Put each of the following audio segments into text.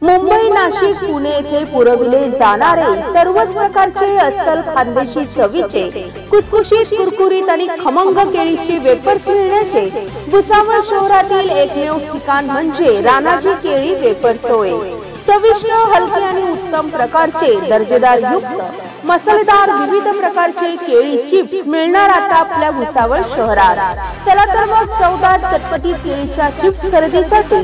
मुंबई, नाशिक, पुणे येथे पुरविले जाणारे सर्वच प्रकारचे अस्सल खानदेशी चवीचे कुसकुशीत, कुरकुरीत आणि खमंग केळीचे वेफर्स मिळण्याचे भुसावळ शहरातील एकमेव ठिकाण म्हणजे राणाजी केळी वेफर्स होय। चविष्ट, हलके आणि उत्तम प्रकारचे दर्जेदार युक्त मसालेदार विविध प्रकारचे केळी चिप्स मिळणार आता आपल्या भुसावळ शहरात। चला तर मग चवदार चटपटीत केळीच्या चिप्स खरेदीसाठी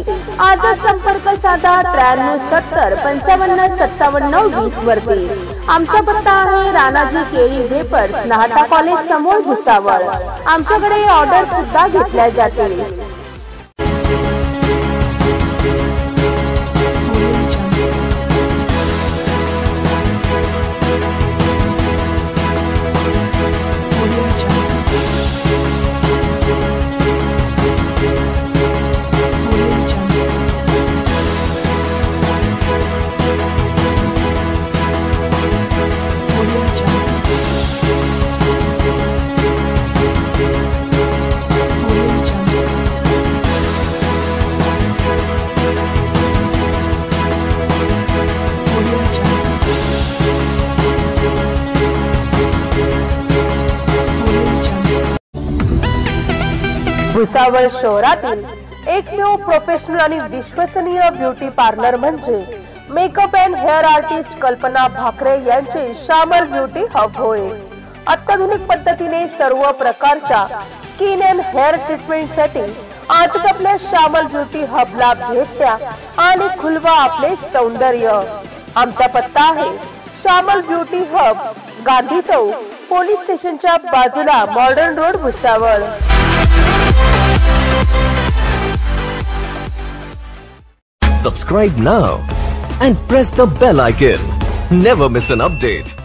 आजच संपर्क साधा 93 70 55 57 20 वरती। आमचा पत्ता आहे राणाजी केळी वेफर्स, नाहटा कॉलेज समोर भुसावळ। आमच्याकडे ऑर्डर सुद्धा घेतल्या जातील। भुसावळ शहरातील एकमेव प्रोफेशनल आणि विश्वसनीय ब्युटी पार्लर म्हणजे मेकअप अँड हेअर आर्टिस्ट कल्पना भाकरे यांचे श्यामल ब्युटी हब होय। अत्याधुनिक पद्धतीने सर्व प्रकारच्या स्किन अँड हेअर ट्रीटमेंट साठी आजच आपल्या श्यामल ब्युटी हबला भेट द्या आणि खुलवा आपले सौंदर्य। आमचा पत्ता आहे श्यामल ब्युटी हब, गांधी चौक, पोलीस स्टेशनच्या बाजूला, modern road, Bhusawal. Subscribe now and press the bell icon. Never miss an update.